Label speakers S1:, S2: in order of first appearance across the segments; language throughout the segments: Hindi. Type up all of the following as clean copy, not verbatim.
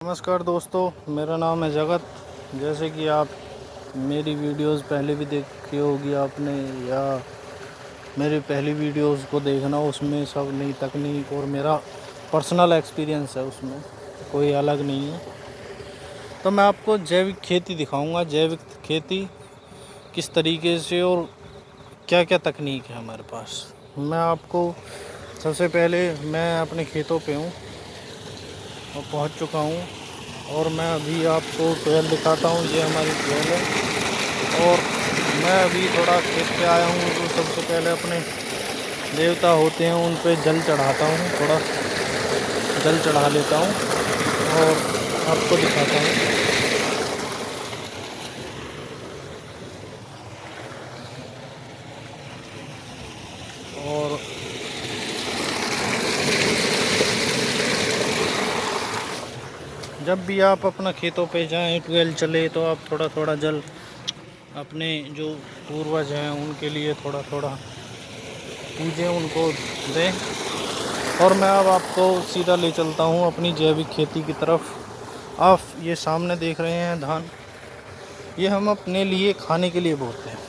S1: नमस्कार दोस्तों, मेरा नाम है जगत। जैसे कि आप मेरी वीडियोस पहले भी देखी होगी आपने, या मेरी पहली वीडियोस को देखना, उसमें सब नई तकनीक और मेरा पर्सनल एक्सपीरियंस है, उसमें कोई अलग नहीं है। तो मैं आपको जैविक खेती दिखाऊंगा। जैविक खेती किस तरीके से और क्या क्या तकनीक है हमारे पास। मैं आपको सबसे पहले, मैं अपने खेतों पे हूँ और पहुँच चुका हूँ, और मैं अभी आपको ट्वेल दिखाता हूँ। ये हमारी ट्वेल है, और मैं अभी थोड़ा खेत पे आया हूँ। तो सबसे पहले अपने देवता होते हैं उन पे जल चढ़ाता हूँ, थोड़ा जल चढ़ा लेता हूँ और आपको दिखाता हूँ। और जब भी आप अपना खेतों पे जाएं, ट्वेल चले, तो आप थोड़ा थोड़ा जल अपने जो पूर्वज हैं उनके लिए थोड़ा थोड़ा पूजें, उनको दें। और मैं अब आपको सीधा ले चलता हूँ अपनी जैविक खेती की तरफ। आप ये सामने देख रहे हैं धान, ये हम अपने लिए खाने के लिए बोते हैं।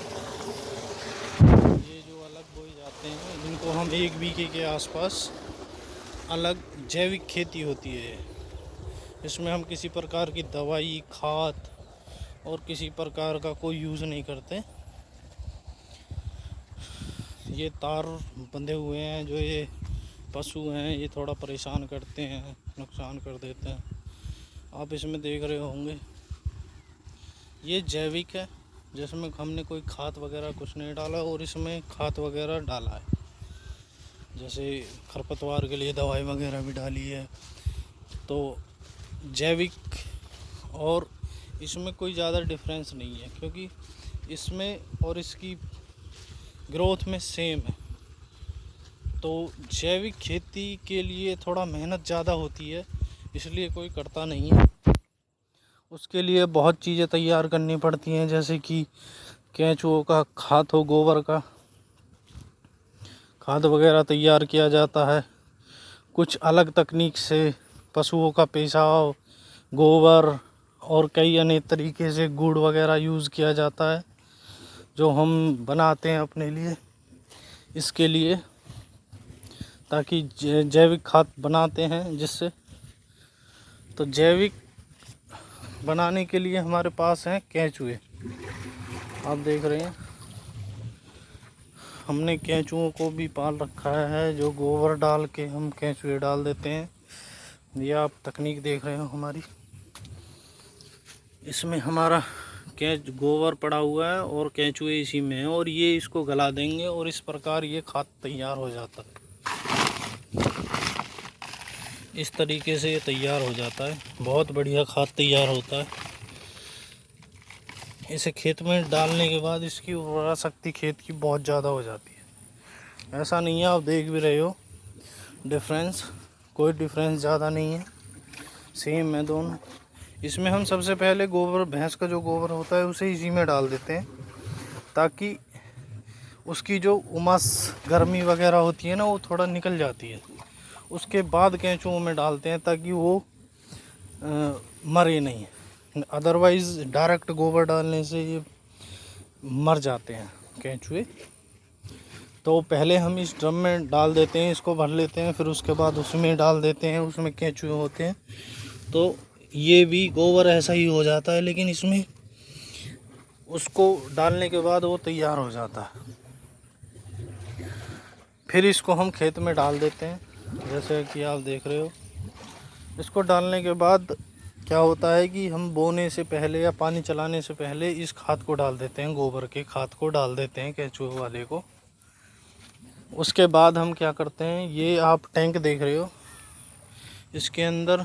S1: ये जो अलग बोए जाते हैं, इनको हम 1 बीघे के आसपास अलग जैविक खेती होती है। इसमें हम किसी प्रकार की दवाई, खाद और किसी प्रकार का कोई यूज़ नहीं करते। ये तार बंधे हुए हैं, जो ये पशु हैं ये थोड़ा परेशान करते हैं, नुकसान कर देते हैं। आप इसमें देख रहे होंगे, ये जैविक है, जिसमें हमने कोई खाद वगैरह कुछ नहीं डाला, और इसमें खाद वगैरह डाला है, जैसे खरपतवार के लिए दवाई वगैरह भी डाली है। तो जैविक और इसमें कोई ज़्यादा डिफरेंस नहीं है, क्योंकि इसमें और इसकी ग्रोथ में सेम है। तो जैविक खेती के लिए थोड़ा मेहनत ज़्यादा होती है, इसलिए कोई करता नहीं है। उसके लिए बहुत चीज़ें तैयार करनी पड़ती हैं, जैसे कि केंचुओं का खाद हो, गोबर का खाद वगैरह तैयार किया जाता है। कुछ अलग तकनीक से पशुओं का पेशाब, गोबर और कई अनेक तरीके से गुड़ वगैरह यूज़ किया जाता है, जो हम बनाते हैं अपने लिए, इसके लिए, ताकि जैविक खाद बनाते हैं जिससे। तो जैविक बनाने के लिए हमारे पास हैं केंचुए। आप देख रहे हैं, हमने केंचुओं को भी पाल रखा है, जो गोबर डाल के हम केंचुए डाल देते हैं। ये आप तकनीक देख रहे हो हमारी, इसमें हमारा गोबर पड़ा हुआ है और केंचुए इसी में है, और ये इसको गला देंगे और इस प्रकार ये खाद तैयार हो जाता है। इस तरीके से ये तैयार हो जाता है, बहुत बढ़िया खाद तैयार होता है। इसे खेत में डालने के बाद इसकी उर्वरा शक्ति खेत की बहुत ज़्यादा हो जाती है। ऐसा नहीं है, आप देख भी रहे हो डिफरेंस, कोई डिफरेंस ज़्यादा नहीं है, सेम है दोनों। इसमें हम सबसे पहले गोबर, भैंस का जो गोबर होता है उसे इसी में डाल देते हैं, ताकि उसकी जो उमस, गर्मी वगैरह होती है ना, वो थोड़ा निकल जाती है। उसके बाद केंचुओं में डालते हैं, ताकि वो मरे नहीं। अदरवाइज़ डायरेक्ट गोबर डालने से ये मर जाते हैं केंचुए। तो पहले हम इस ड्रम में डाल देते हैं, इसको भर लेते हैं, फिर उसके बाद उसमें डाल देते हैं, उसमें केंचुए होते हैं। तो ये भी गोबर ऐसा ही हो जाता है, लेकिन इसमें उसको डालने के बाद वो तैयार हो जाता है। फिर इसको हम खेत में डाल देते हैं, जैसे कि आप देख रहे हो। इसको डालने के बाद क्या होता है कि हम बोने से पहले या पानी चलाने से पहले इस खाद को डाल देते हैं, गोबर के खाद को डाल देते हैं, केंचुए वाले को। उसके बाद हम क्या करते हैं, ये आप टैंक देख रहे हो, इसके अंदर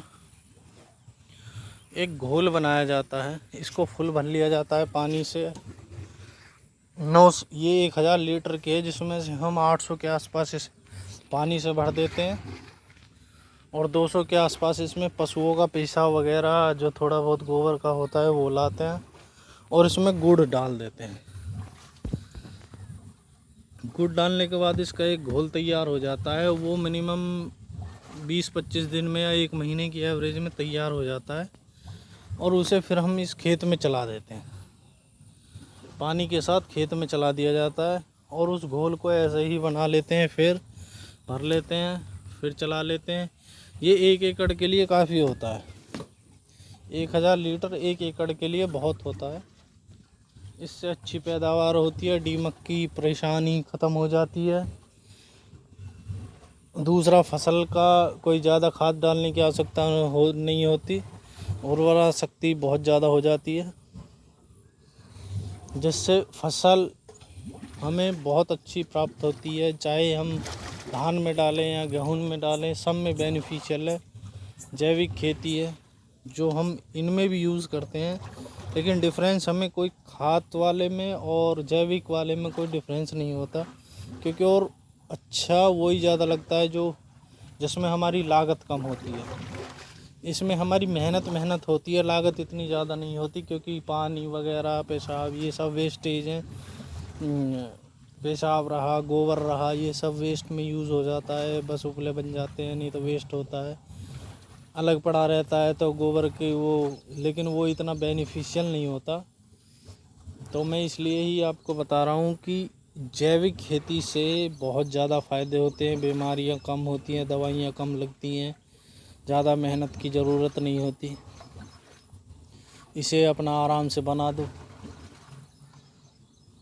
S1: एक घोल बनाया जाता है, इसको फुल भर लिया जाता है पानी से। ये 1000 लीटर के है, जिसमें से हम 800 के आसपास इस पानी से भर देते हैं, और 200 के आसपास इसमें पशुओं का पेशाब वगैरह, जो थोड़ा बहुत गोबर का होता है, वो लाते हैं, और इसमें गुड़ डाल देते हैं। गुड़ डालने के बाद इसका एक घोल तैयार हो जाता है। वो मिनिमम 20-25 दिन में या 1 महीने की एवरेज में तैयार हो जाता है। और उसे फिर हम इस खेत में चला देते हैं, पानी के साथ खेत में चला दिया जाता है। और उस घोल को ऐसे ही बना लेते हैं, फिर भर लेते हैं, फिर चला लेते हैं। ये 1 एकड़ के लिए काफ़ी होता है। 1000 लीटर 1 एकड़ के लिए बहुत होता है। इससे अच्छी पैदावार होती है, दीमक की परेशानी ख़त्म हो जाती है। दूसरा, फसल का कोई ज़्यादा खाद डालने की आवश्यकता नहीं होती, उर्वरा शक्ति बहुत ज़्यादा हो जाती है, जिससे फसल हमें बहुत अच्छी प्राप्त होती है। चाहे हम धान में डालें या गेहूं में डालें, सब में बेनिफिशियल है। जैविक खेती है जो हम इनमें भी यूज़ करते हैं, लेकिन डिफरेंस हमें कोई खाद वाले में और जैविक वाले में कोई डिफरेंस नहीं होता, क्योंकि और अच्छा वही ज़्यादा लगता है जो जिसमें हमारी लागत कम होती है। इसमें हमारी मेहनत होती है, लागत इतनी ज़्यादा नहीं होती, क्योंकि पानी वगैरह, पेशाब, ये सब वेस्टेज हैं। पेशाब रहा, गोबर रहा, ये सब वेस्ट में यूज़ हो जाता है, बस उपले बन जाते हैं, नहीं तो वेस्ट होता है, अलग पड़ा रहता है तो गोबर के वो, लेकिन वो इतना बेनिफिशियल नहीं होता। तो मैं इसलिए ही आपको बता रहा हूँ कि जैविक खेती से बहुत ज़्यादा फ़ायदे होते हैं, बीमारियाँ कम होती हैं, दवाइयाँ कम लगती हैं, ज़्यादा मेहनत की ज़रूरत नहीं होती। इसे अपना आराम से बना दो,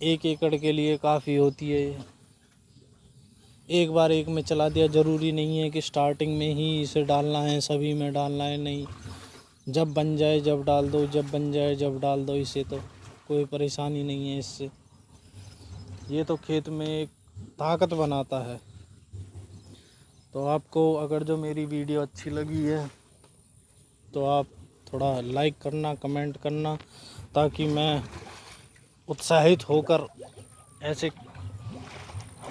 S1: 1 एकड़ के लिए काफ़ी होती है ये। एक बार एक में चला दिया, ज़रूरी नहीं है कि स्टार्टिंग में ही इसे डालना है, सभी में डालना है, नहीं, जब बन जाए जब डाल दो, जब बन जाए जब डाल दो। इसे तो कोई परेशानी नहीं है इससे। ये तो खेत में एक ताकत बनाता है। तो आपको अगर जो मेरी वीडियो अच्छी लगी है तो आप थोड़ा लाइक करना, कमेंट करना, ताकि मैं उत्साहित होकर ऐसे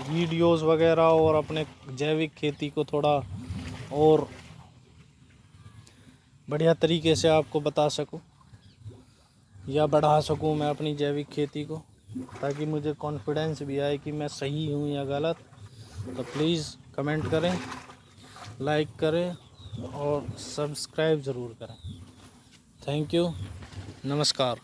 S1: वीडियोस वगैरह और अपने जैविक खेती को थोड़ा और बढ़िया तरीके से आपको बता सकूं या बढ़ा सकूं मैं अपनी जैविक खेती को, ताकि मुझे कॉन्फिडेंस भी आए कि मैं सही हूं या गलत। तो प्लीज़ कमेंट करें, लाइक करें और सब्सक्राइब ज़रूर करें। थैंक यू, नमस्कार।